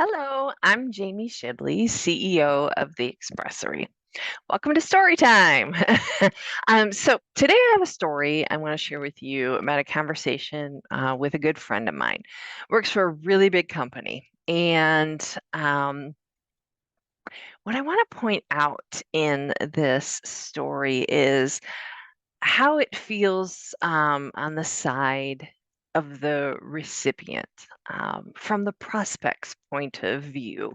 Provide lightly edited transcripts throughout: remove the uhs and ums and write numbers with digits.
Hello, I'm Jamie Shibley, CEO of the Expressory. Welcome to Story Time. So today I have a story I want to share with you about a conversation with a good friend of mine. Works for a really big company, and what I want to point out in this story is how it feels on the side of the recipient from the prospect's point of view,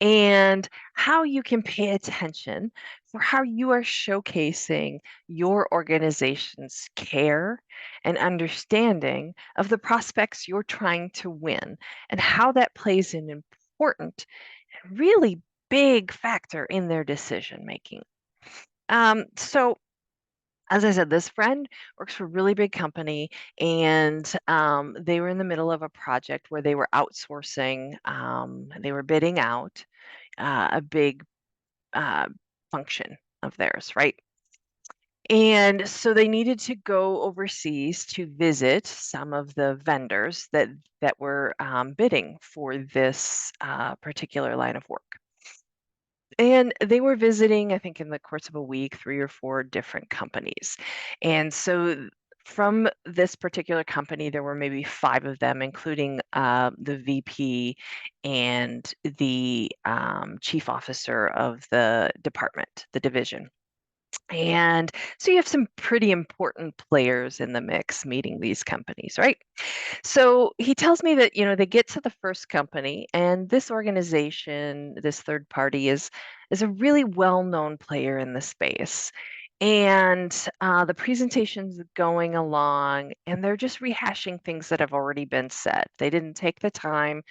and how you can pay attention for how you are showcasing your organization's care and understanding of the prospects you're trying to win, and how that plays an important, really big factor in their decision making. So as I said, this friend works for a really big company, and they were in the middle of a project where they were outsourcing. They were bidding out a big uh, function of theirs, right? And so they needed to go overseas to visit some of the vendors that were bidding for this particular line of work. And they were visiting, I think, in the course of a week, 3 or 4 different companies. And so from this particular company, there were maybe 5 of them, including the VP and the chief officer of the department, the division. And so you have some pretty important players in the mix meeting these companies, right? So he tells me that, they get to the first company, and this organization, this third party, is a really well-known player in the space. And the presentation's going along, and they're just rehashing things that have already been said. They didn't take the time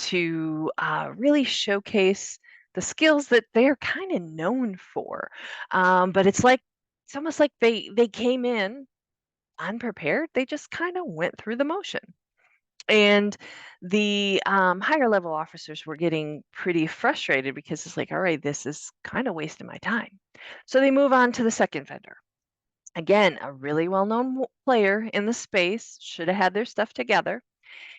to really showcase the skills that they're kind of known for. But it's almost like they came in unprepared. They just kind of went through the motion. And the higher level officers were getting pretty frustrated because it's like, all right, this is kind of wasting my time. So they move on to the second vendor. Again, a really well known player in the space, should have had their stuff together.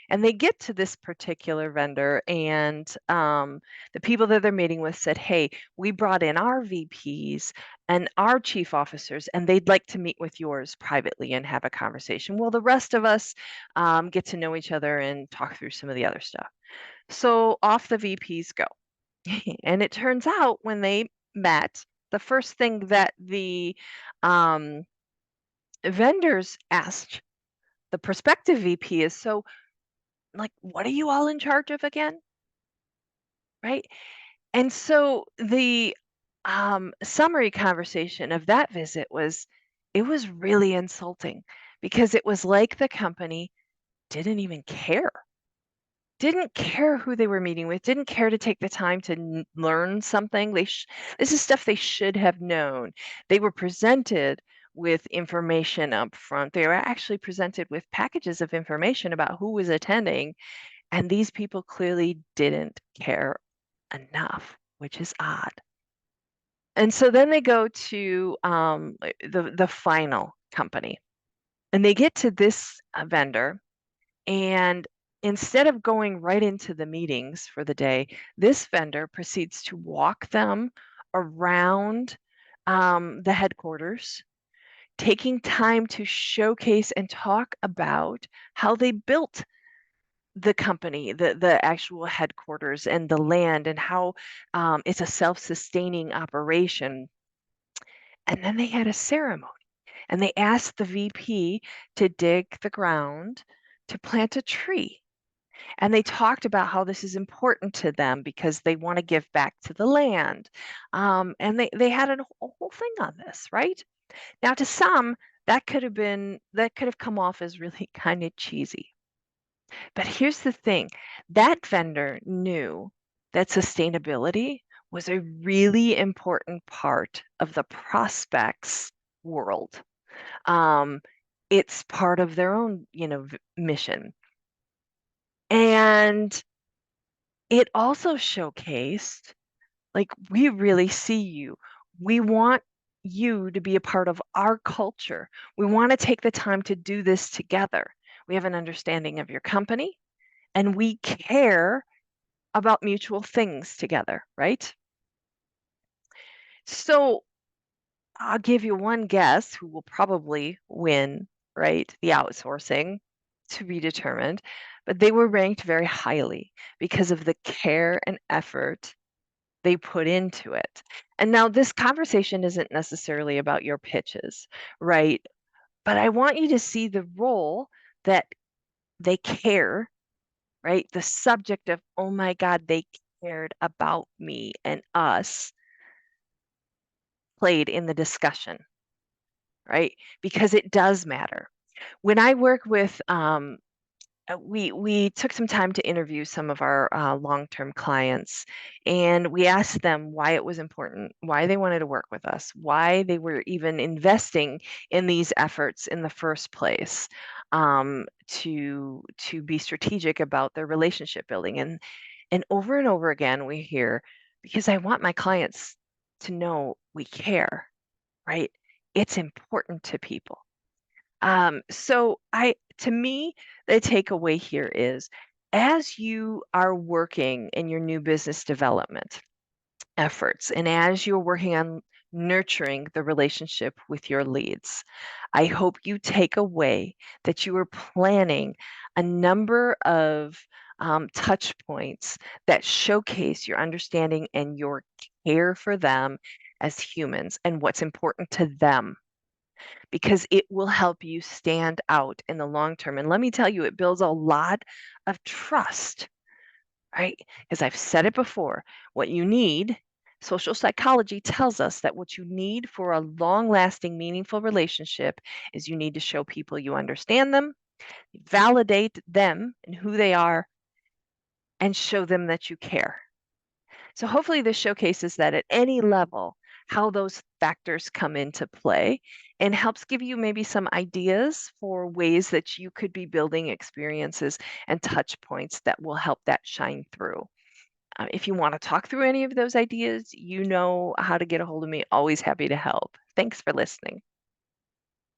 And they get to this particular vendor, and the people that they're meeting with said, "Hey, we brought in our VPs and our chief officers, and they'd like to meet with yours privately and have a conversation. Well, the rest of us get to know each other and talk through some of the other stuff." So off the VPs go. And it turns out when they met, the first thing that the um, vendors asked the prospective VP is, "So, like, what are you all in charge of again?" Right? And so the summary conversation of that visit was, it was really insulting, because it was like the company didn't even care. Didn't care who they were meeting with, didn't care to take the time to learn something. This is stuff they should have known. They were presented with information up front. They were actually presented with packages of information about who was attending, and these people clearly didn't care enough, which is odd. And so then they go to the final company, and they get to this vendor, and instead of going right into the meetings for the day, this vendor proceeds to walk them around the headquarters, taking time to showcase and talk about how they built the company, the actual headquarters and the land, and how it's a self-sustaining operation. And then they had a ceremony, and they asked the VP to dig the ground to plant a tree. And they talked about how this is important to them because they want to give back to the land. And they had a whole thing on this, right? Now, to some, that could have come off as really kind of cheesy. But here's the thing, that vendor knew that sustainability was a really important part of the prospect's world. Um, it's part of their own, mission. And it also showcased, like, we really see you. We want you to be a part of our culture. We want to take the time to do this together. We have an understanding of your company, and we care about mutual things together, right? So I'll give you one guess who will probably win, right? The outsourcing, to be determined. But they were ranked very highly because of the care and effort they put into it. And now this conversation isn't necessarily about your pitches, right? But I want you to see the role that they care, right? The subject of, oh my God, they cared about me and us played in the discussion, right? Because it does matter. When I work with we took some time to interview some of our long-term clients, and we asked them why it was important, why they wanted to work with us, why they were even investing in these efforts in the first place, to be strategic about their relationship building. And over again, we hear, because I want my clients to know we care, right? It's important to people. To me, the takeaway here is as you are working in your new business development efforts and as you're working on nurturing the relationship with your leads, I hope you take away that you are planning a number of touch points that showcase your understanding and your care for them as humans and what's important to them, because it will help you stand out in the long term. And let me tell you, it builds a lot of trust, right? Because I've said it before, what you need, social psychology tells us that what you need for a long lasting, meaningful relationship is you need to show people you understand them, validate them and who they are, and show them that you care. So hopefully this showcases that at any level, how those factors come into play and helps give you maybe some ideas for ways that you could be building experiences and touch points that will help that shine through. If you want to talk through any of those ideas, you know how to get a hold of me. Always happy to help. Thanks for listening.